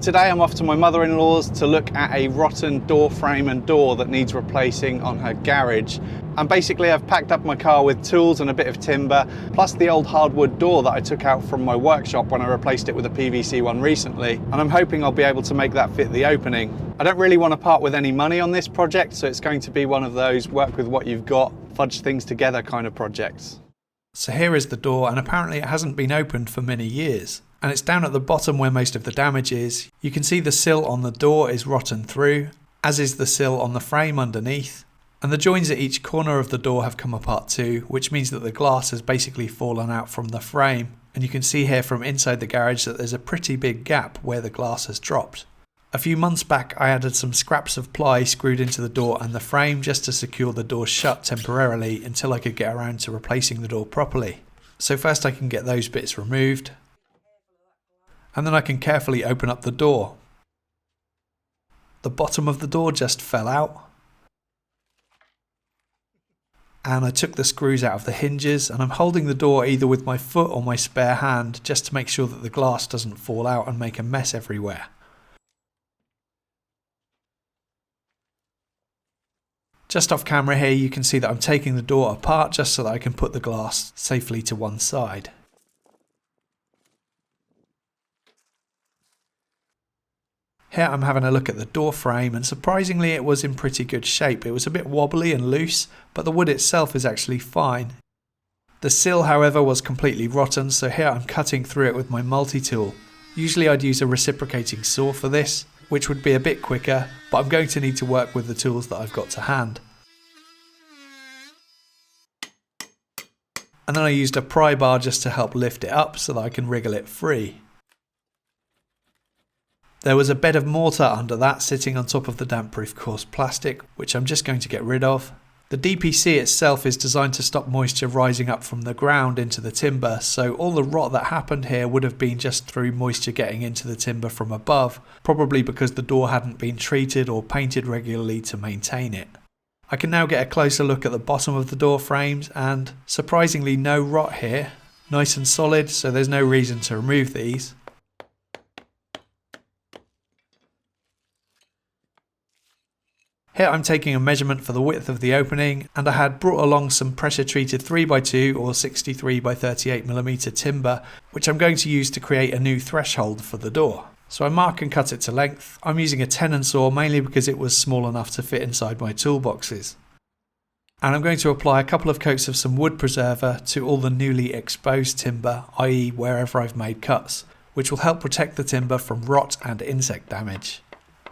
Today I'm off to my mother-in-law's to look at a rotten door frame and door that needs replacing on her garage. And basically I've packed up my car with tools and a bit of timber, plus the old hardwood door that I took out from my workshop when I replaced it with a PVC one recently. And I'm hoping I'll be able to make that fit the opening. I don't really want to part with any money on this project, so it's going to be one of those work with what you've got, fudge things together kind of projects. So here is the door, and apparently it hasn't been opened for many years. And it's down at the bottom where most of the damage is. You can see the sill on the door is rotten through, as is the sill on the frame underneath. And the joins at each corner of the door have come apart too, which means that the glass has basically fallen out from the frame. And you can see here from inside the garage that there's a pretty big gap where the glass has dropped. A few months back I added some scraps of ply screwed into the door and the frame just to secure the door shut temporarily until I could get around to replacing the door properly. So first I can get those bits removed, and then I can carefully open up the door. The bottom of the door just fell out, and I took the screws out of the hinges, and I'm holding the door either with my foot or my spare hand just to make sure that the glass doesn't fall out and make a mess everywhere. Just off camera here you can see that I'm taking the door apart just so that I can put the glass safely to one side. Here I'm having a look at the door frame, and surprisingly it was in pretty good shape. It was a bit wobbly and loose, but the wood itself is actually fine. The sill however was completely rotten, so here I'm cutting through it with my multi-tool. Usually I'd use a reciprocating saw for this, which would be a bit quicker, but I'm going to need to work with the tools that I've got to hand. And then I used a pry bar just to help lift it up so that I can wriggle it free. There was a bed of mortar under that sitting on top of the damp-proof coarse plastic, which I'm just going to get rid of. The DPC itself is designed to stop moisture rising up from the ground into the timber, so all the rot that happened here would have been just through moisture getting into the timber from above, probably because the door hadn't been treated or painted regularly to maintain it. I can now get a closer look at the bottom of the door frames, and surprisingly no rot here. Nice and solid, so there's no reason to remove these. Here I'm taking a measurement for the width of the opening, and I had brought along some pressure treated 3x2 or 63x38mm timber, which I'm going to use to create a new threshold for the door. So I mark and cut it to length. I'm using a tenon saw mainly because it was small enough to fit inside my toolboxes. And I'm going to apply a couple of coats of some wood preserver to all the newly exposed timber, i.e. wherever I've made cuts, which will help protect the timber from rot and insect damage.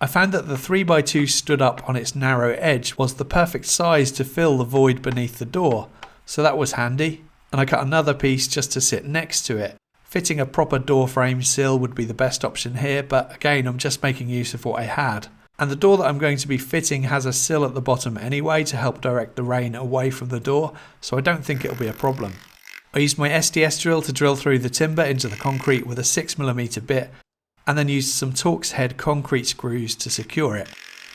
I found that the 3x2 stood up on its narrow edge was the perfect size to fill the void beneath the door, so that was handy, and I cut another piece just to sit next to it. Fitting a proper door frame sill would be the best option here, but again I'm just making use of what I had. And the door that I'm going to be fitting has a sill at the bottom anyway to help direct the rain away from the door, so I don't think it'll be a problem. I used my SDS drill to drill through the timber into the concrete with a 6mm bit, and then used some Torx head concrete screws to secure it.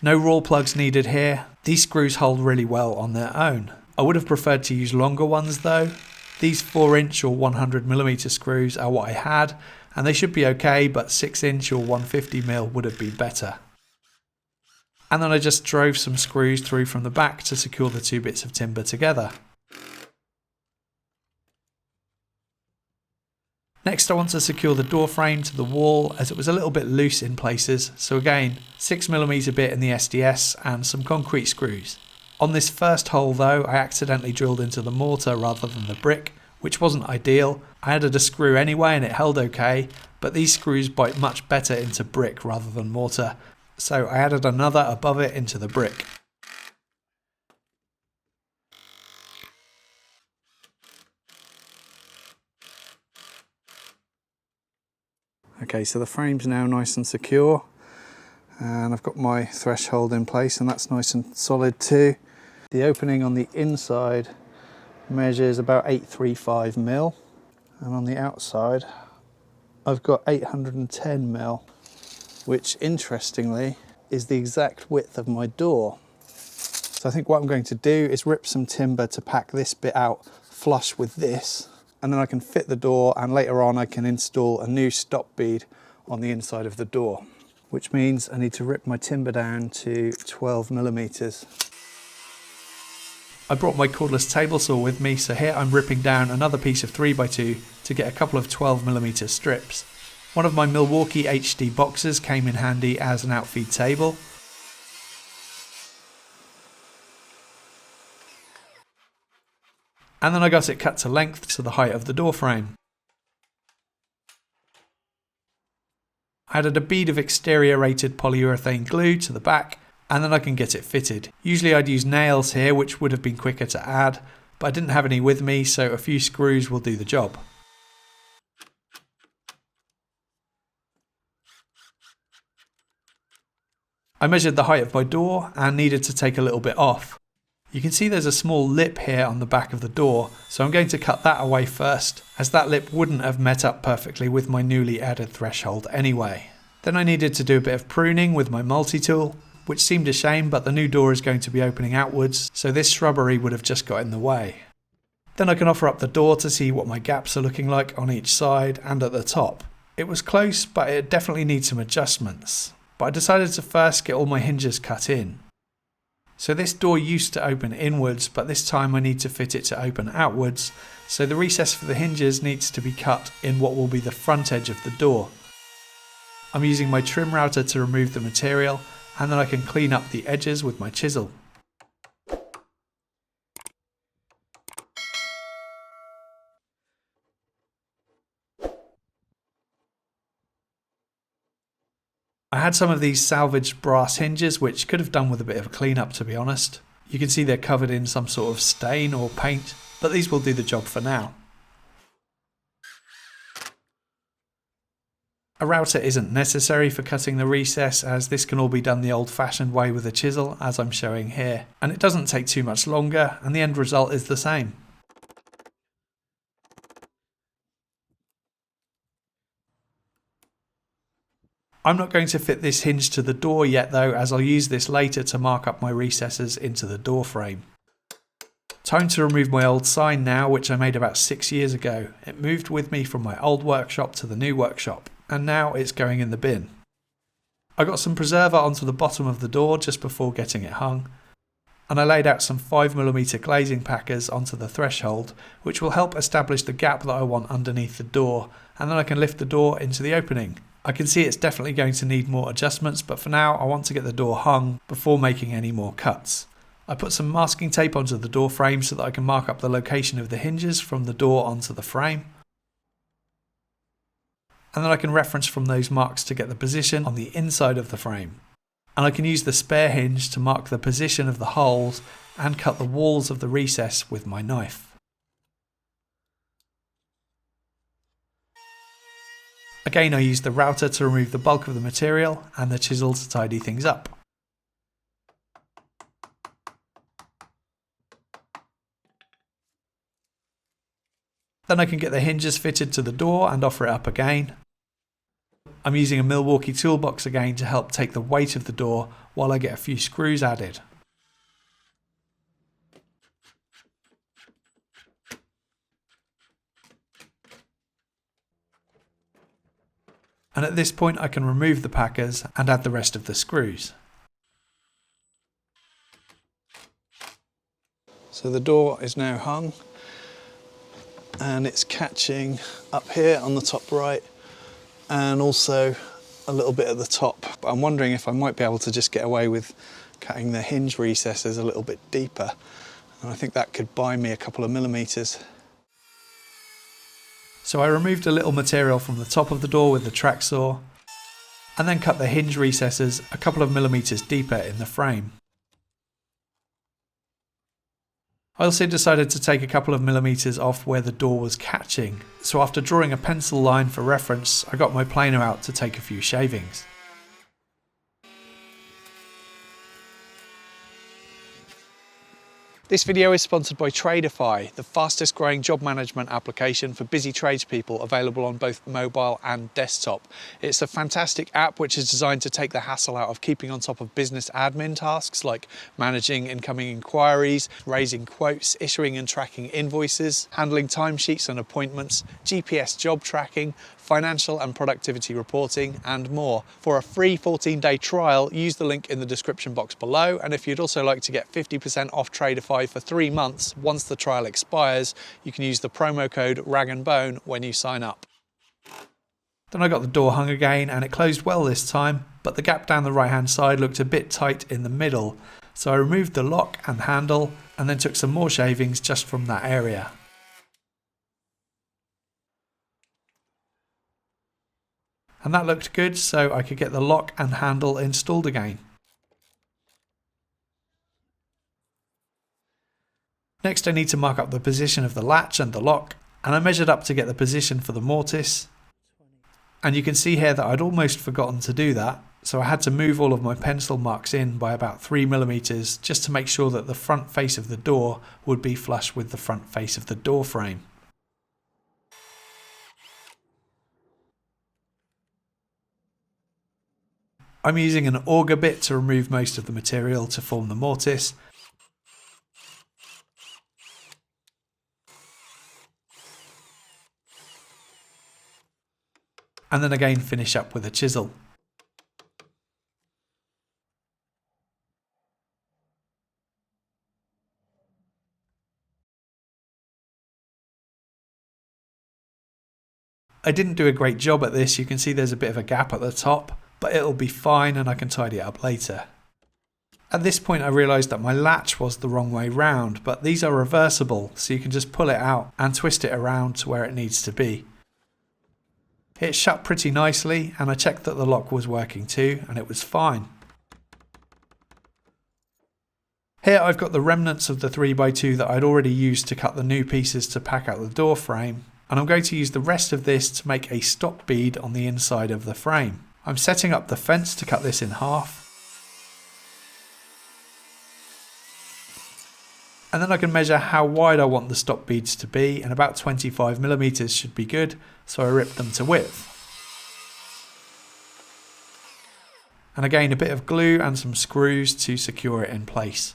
No raw plugs needed here. These screws hold really well on their own. I would have preferred to use longer ones though. These 4-inch or 100mm screws are what I had, and they should be okay, but 6-inch or 150mm would have been better. And then I just drove some screws through from the back to secure the two bits of timber together. Next I want to secure the door frame to the wall as it was a little bit loose in places, so again 6mm bit in the SDS and some concrete screws. On this first hole though I accidentally drilled into the mortar rather than the brick, which wasn't ideal. I added a screw anyway and it held okay, but these screws bite much better into brick rather than mortar, so I added another above it into the brick. Okay, so the frame's now nice and secure, and I've got my threshold in place and that's nice and solid too. The opening on the inside measures about 835mm, and on the outside I've got 810mm, which interestingly is the exact width of my door. So I think what I'm going to do is rip some timber to pack this bit out flush with this, and then I can fit the door, and later on I can install a new stop bead on the inside of the door. which means I need to rip my timber down to 12 millimeters. I brought my cordless table saw with me, so here I'm ripping down another piece of 3x2 to get a couple of 12mm strips. One of my Milwaukee HD boxes came in handy as an outfeed table. And then I got it cut to length to the height of the door frame. I added a bead of exterior rated polyurethane glue to the back, and then I can get it fitted. Usually I'd use nails here, which would have been quicker to add, but I didn't have any with me, so a few screws will do the job. I measured the height of my door and needed to take a little bit off. You can see there's a small lip here on the back of the door, so I'm going to cut that away first, as that lip wouldn't have met up perfectly with my newly added threshold anyway. Then I needed to do a bit of pruning with my multi-tool, which seemed a shame, but the new door is going to be opening outwards, so this shrubbery would have just got in the way. Then I can offer up the door to see what my gaps are looking like on each side and at the top. It was close, but it definitely needs some adjustments. But I decided to first get all my hinges cut in. So this door used to open inwards, but this time I need to fit it to open outwards, so the recess for the hinges needs to be cut in what will be the front edge of the door. I'm using my trim router to remove the material, and then I can clean up the edges with my chisel. I had some of these salvaged brass hinges, which could have done with a bit of a clean up, to be honest. You can see they're covered in some sort of stain or paint, but these will do the job for now. A router isn't necessary for cutting the recess, as this can all be done the old-fashioned way with a chisel, as I'm showing here, and it doesn't take too much longer, and the end result is the same. I'm not going to fit this hinge to the door yet though, as I'll use this later to mark up my recesses into the door frame. Time to remove my old sign now, which I made about 6 years ago. It moved with me from my old workshop to the new workshop, and now it's going in the bin. I got some preserver onto the bottom of the door just before getting it hung, and I laid out some 5mm glazing packers onto the threshold, which will help establish the gap that I want underneath the door, and then I can lift the door into the opening. I can see it's definitely going to need more adjustments, but for now I want to get the door hung before making any more cuts. I put some masking tape onto the door frame so that I can mark up the location of the hinges from the door onto the frame. And then I can reference from those marks to get the position on the inside of the frame. And I can use the spare hinge to mark the position of the holes and cut the walls of the recess with my knife. Again, I used the router to remove the bulk of the material and the chisel to tidy things up. Then I can get the hinges fitted to the door and offer it up again. I'm using a Milwaukee toolbox again to help take the weight of the door while I get a few screws added. And at this point I can remove the packers and add the rest of the screws. So the door is now hung and it's catching up here on the top right and also a little bit at the top. But I'm wondering if I might be able to just get away with cutting the hinge recesses a little bit deeper, and I think that could buy me a couple of millimeters. So I removed a little material from the top of the door with the track saw, and then cut the hinge recesses a couple of millimeters deeper in the frame. I also decided to take a couple of millimeters off where the door was catching, so after drawing a pencil line for reference, I got my planer out to take a few shavings. This video is sponsored by Tradeify, the fastest growing job management application for busy tradespeople, available on both mobile and desktop. It's a fantastic app which is designed to take the hassle out of keeping on top of business admin tasks like managing incoming inquiries, raising quotes, issuing and tracking invoices, handling timesheets and appointments, GPS job tracking, financial and productivity reporting, and more. For a free 14-day trial, use the link in the description box below. And if you'd also like to get 50% off Tradeify for 3 months once the trial expires, you can use the promo code RAGANDBONE when you sign up. Then I got the door hung again, and it closed well this time, but the gap down the right hand side looked a bit tight in the middle. So I removed the lock and handle and then took some more shavings just from that area. And that looked good, so I could get the lock and handle installed again. Next I need to mark up the position of the latch and the lock, and I measured up to get the position for the mortise. And you can see here that I'd almost forgotten to do that, so I had to move all of my pencil marks in by about 3mm just to make sure that the front face of the door would be flush with the front face of the door frame. I'm using an auger bit to remove most of the material to form the mortise. And then again finish up with a chisel. I didn't do a great job at this, you can see there's a bit of a gap at the top, but it'll be fine and I can tidy it up later. At this point I realised that my latch was the wrong way round, but these are reversible, so you can just pull it out and twist it around to where it needs to be. It shut pretty nicely, and I checked that the lock was working too, and it was fine. Here I've got the remnants of the 3x2 that I'd already used to cut the new pieces to pack out the door frame, and I'm going to use the rest of this to make a stop bead on the inside of the frame. I'm setting up the fence to cut this in half. And then I can measure how wide I want the stop beads to be, and about 25mm should be good, so I ripped them to width. And again a bit of glue and some screws to secure it in place.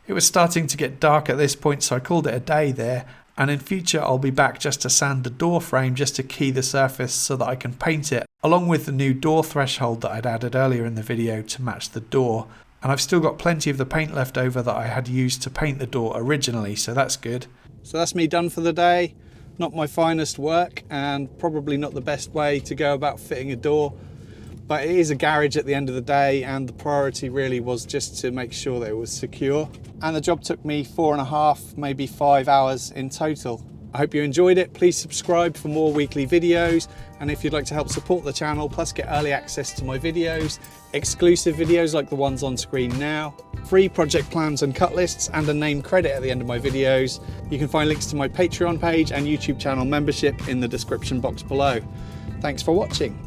It was starting to get dark at this point, so I called it a day there, and in future I'll be back just to sand the door frame just to key the surface so that I can paint it, along with the new door threshold that I'd added earlier in the video to match the door. And I've still got plenty of the paint left over that I had used to paint the door originally, so that's good. So that's me done for the day. Not my finest work and probably not the best way to go about fitting a door, but it is a garage at the end of the day, and the priority really was just to make sure that it was secure. And the job took me 4.5, maybe 5 hours in total. I hope you enjoyed it. Please subscribe for more weekly videos, and if you'd like to help support the channel plus get early access to my videos, exclusive videos like the ones on screen now, free project plans and cut lists, and a name credit at the end of my videos, you can find links to my Patreon page and YouTube channel membership in the description box below. Thanks for watching.